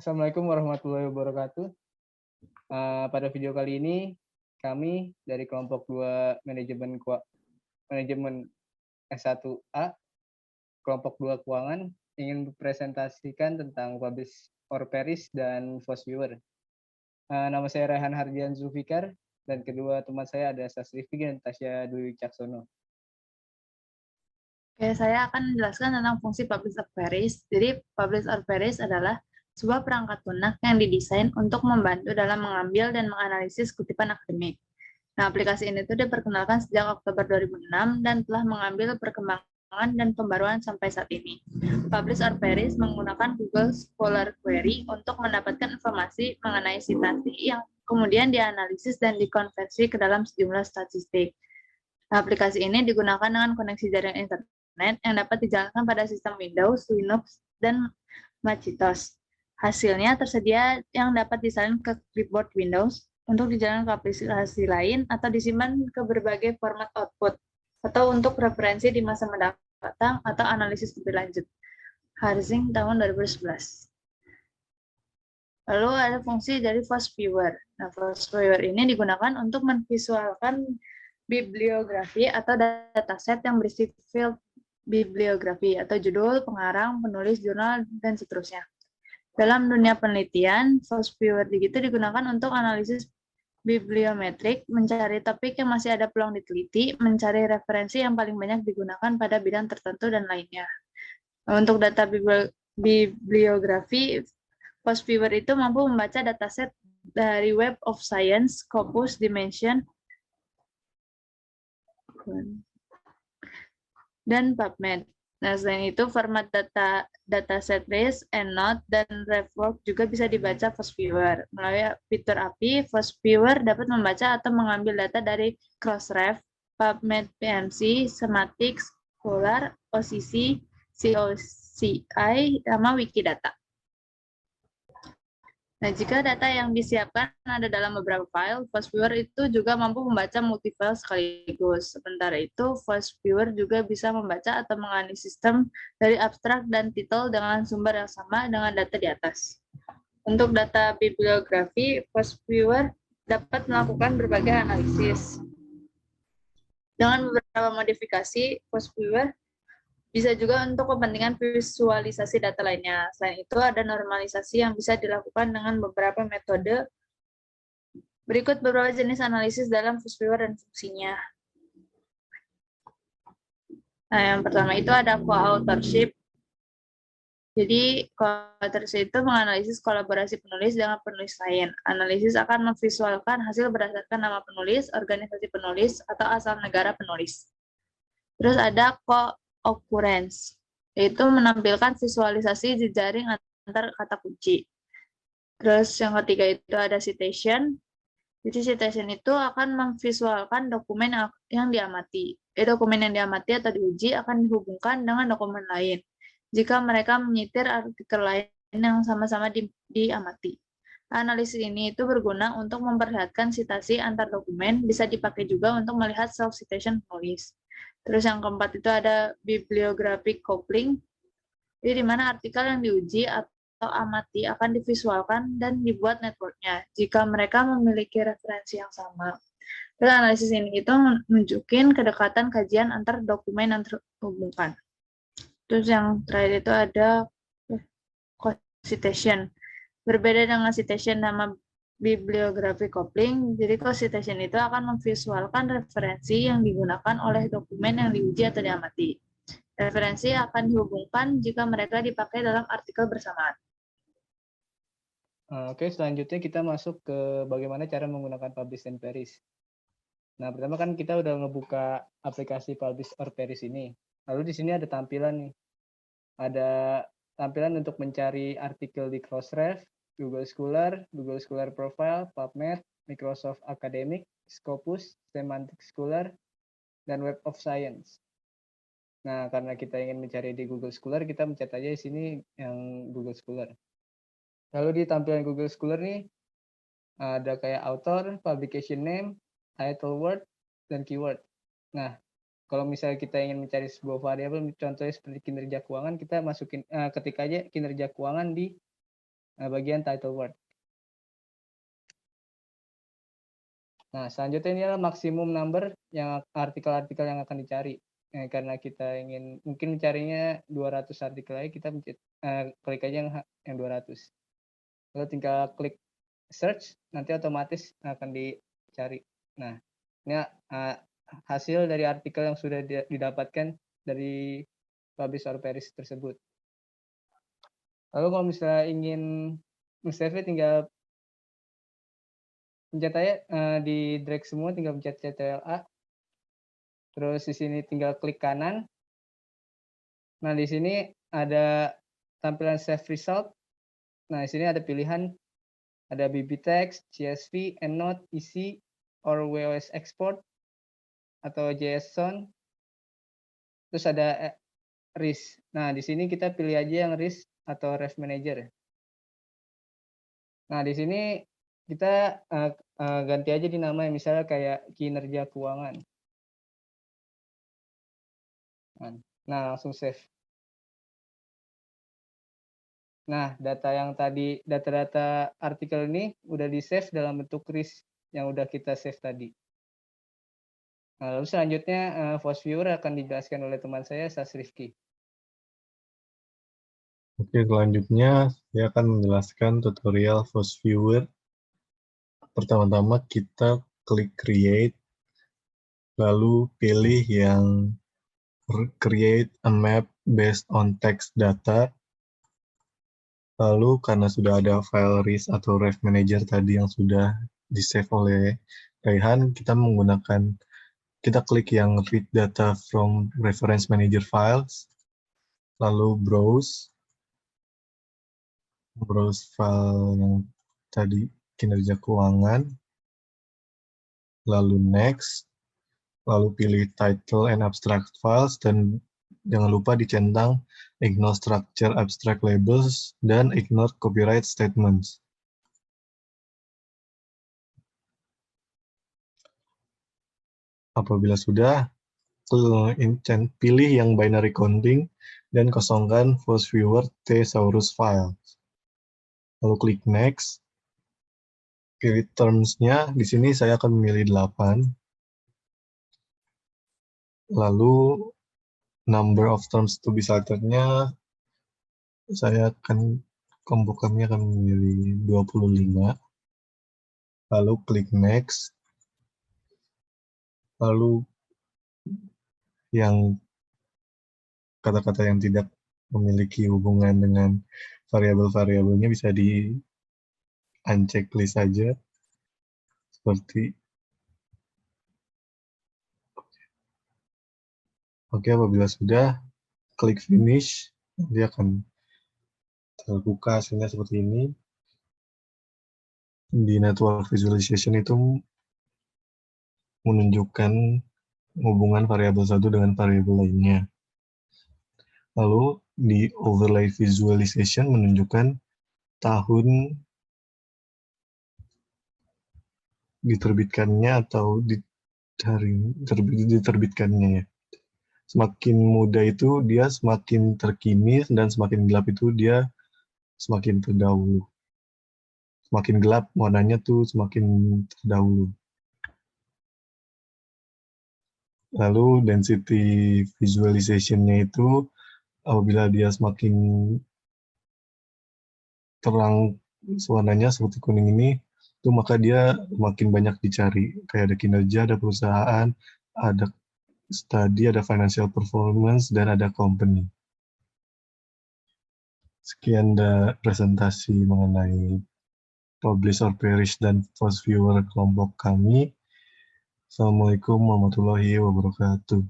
Assalamualaikum warahmatullahi wabarakatuh. Pada video kali ini, kami dari kelompok 2 manajemen S1A, kelompok 2 keuangan, ingin mempresentasikan tentang Publish or Perish dan Fast Viewer. Nama saya Raihan Hardian Zulfikar, dan kedua teman saya ada Sasri Rifki dan Tasya Dwi Caksono. Oke, saya akan menjelaskan tentang fungsi Publish or Perish. Jadi, Publish or Perish adalah sebuah perangkat lunak yang didesain untuk membantu dalam mengambil dan menganalisis kutipan akademik. Nah, aplikasi ini tuh diperkenalkan sejak Oktober 2006 dan telah mengambil perkembangan dan pembaruan sampai saat ini. Publish or Perish menggunakan Google Scholar Query untuk mendapatkan informasi mengenai citasi yang kemudian dianalisis dan dikonversi ke dalam sejumlah statistik. Nah, aplikasi ini digunakan dengan koneksi jaringan internet yang dapat dijalankan pada sistem Windows, Linux, dan Macintosh. Hasilnya tersedia yang dapat disalin ke clipboard Windows untuk dijalankan ke aplikasi lain atau disimpan ke berbagai format output atau untuk referensi di masa mendatang atau analisis lebih lanjut. Harzing tahun 2011. Lalu ada fungsi dari Fast Viewer. Nah, Fast Viewer ini digunakan untuk memvisualkan bibliografi atau dataset yang berisi field bibliografi atau judul, pengarang, penulis, jurnal, dan seterusnya. Dalam dunia penelitian, Fast Viewer itu digunakan untuk analisis bibliometrik, mencari topik yang masih ada peluang diteliti, mencari referensi yang paling banyak digunakan pada bidang tertentu, dan lainnya. Untuk data bibliografi, Fast Viewer itu mampu membaca dataset dari Web of Science, Scopus, Dimension, dan PubMed. Nah, selain itu, format dataset REST, EndNote, dan RefWorks juga bisa dibaca Fast Viewer. Melalui fitur API, Fast Viewer dapat membaca atau mengambil data dari Crossref, PubMed PMC, Semantics, Scholar, OCC, COCI, sama Wikidata. Nah, jika data yang disiapkan ada dalam beberapa file, Fast Viewer itu juga mampu membaca multi-file sekaligus. Sementara itu, Fast Viewer juga bisa membaca atau menganalisis sistem dari abstrak dan titel dengan sumber yang sama dengan data di atas. Untuk data bibliografi, Fast Viewer dapat melakukan berbagai analisis. Dengan beberapa modifikasi, Fast Viewer bisa juga untuk kepentingan visualisasi data lainnya. Selain itu, ada normalisasi yang bisa dilakukan dengan beberapa metode. Berikut beberapa jenis analisis dalam Fast Viewer dan fungsinya. Nah, yang pertama itu ada co-authorship. Jadi, co-authorship itu menganalisis kolaborasi penulis dengan penulis lain. Analisis akan memvisualkan hasil berdasarkan nama penulis, organisasi penulis, atau asal negara penulis. Terus ada co-occurrence, yaitu menampilkan visualisasi jejaring antar kata kunci. Terus yang ketiga itu ada citation. Jadi citation itu akan memvisualkan dokumen yang diamati. Dokumen yang diamati atau diuji akan dihubungkan dengan dokumen lain jika mereka menyitir artikel lain yang sama-sama diamati. Analisis ini itu berguna untuk memperlihatkan citasi antar dokumen, bisa dipakai juga untuk melihat self-citation penulis. Terus yang keempat itu ada bibliographic coupling, jadi di mana artikel yang diuji atau amati akan divisualkan dan dibuat networknya jika mereka memiliki referensi yang sama. Dan analisis ini itu menunjukkan kedekatan kajian antar dokumen yang terhubungkan. Terus yang terakhir itu ada co-citation. Berbeda dengan citation nama bibliografi coupling, jadi co-citation itu akan memvisualkan referensi yang digunakan oleh dokumen yang diuji atau diamati. Referensi akan dihubungkan jika mereka dipakai dalam artikel bersamaan. Oke, selanjutnya kita masuk ke bagaimana cara menggunakan Publish and Perish. Nah, pertama kan kita udah ngebuka aplikasi Publish or Perish ini. Lalu di sini ada tampilan nih. Ada tampilan untuk mencari artikel di Crossref, Google Scholar Profile, PubMed, Microsoft Academic, Scopus, Semantic Scholar, dan Web of Science. Nah, karena kita ingin mencari di Google Scholar, kita mencet aja di sini yang Google Scholar. Lalu di tampilan Google Scholar nih, ada kayak author, publication name, title word, dan keyword. Nah, kalau misalnya kita ingin mencari sebuah variabel, contohnya seperti kinerja keuangan, kita masukin ketik aja kinerja keuangan di bagian title word. Nah, selanjutnya ini adalah maksimum number yang artikel-artikel yang akan dicari. Karena kita ingin mungkin mencarinya 200 artikel aja, kita klik aja yang 200. Lalu tinggal klik search, nanti otomatis akan dicari. Nah, ini hasil dari artikel yang sudah didapatkan dari publish or perish tersebut. Lalu kalau misalnya ingin save, tinggal pencet aja, di drag semua, tinggal pencet Ctrl+A. Terus di sini tinggal klik kanan. Nah, di sini ada tampilan save result. Nah, di sini ada pilihan, ada BBTeX, CSV, EndNote, EC, or WOS export, atau JSON. Terus ada RIS. Nah, di sini kita pilih aja yang RIS atau Ref Manager. Nah, di sini kita ganti aja di nama, misalnya kayak kinerja keuangan. Nah, langsung save. Nah, data-data artikel ini udah di-save dalam bentuk RIS yang udah kita save tadi. Nah, lalu selanjutnya Force Viewer akan dijelaskan oleh teman saya, Sas Rifki. Oke, selanjutnya saya akan menjelaskan tutorial Force Viewer. Pertama-tama kita klik Create, lalu pilih yang Create a Map based on text data. Lalu karena sudah ada file RIS atau Ref Manager tadi yang sudah di-save oleh Raihan, kita klik yang Read Data from Reference Manager Files, lalu Browse file yang tadi kinerja keuangan, lalu Next, lalu pilih Title and Abstract Files, dan jangan lupa dicentang Ignore Structure Abstract Labels dan Ignore Copyright Statements. Apabila sudah, pilih yang binary counting dan kosongkan Force Viewer Thesaurus File. Lalu klik Next. Pilih terms-nya, di sini saya akan memilih 8. Lalu number of terms to be selected-nya, saya akan kompokannya akan memilih 25. Lalu klik Next. Lalu yang kata-kata yang tidak memiliki hubungan dengan variabel-variabelnya bisa di-unchecklist saja. Seperti Oke, apabila sudah, klik Finish, dia akan terbuka hasilnya seperti ini. Di Network Visualization itu menunjukkan hubungan variabel satu dengan variabel lainnya. Lalu di Overlay Visualization menunjukkan tahun diterbitkannya atau diterbitkannya ya. Semakin muda itu dia semakin terkini, dan semakin gelap itu dia semakin terdahulu. Semakin gelap warnanya tuh semakin terdahulu. Lalu density visualization-nya itu apabila dia semakin terang warnanya seperti kuning ini, itu maka dia makin banyak dicari. Kayak ada kinerja, ada perusahaan, ada study, ada financial performance, dan ada company. Sekian presentasi mengenai Publish or Perish dan Force Viewer kelompok kami. Assalamualaikum warahmatullahi wabarakatuh.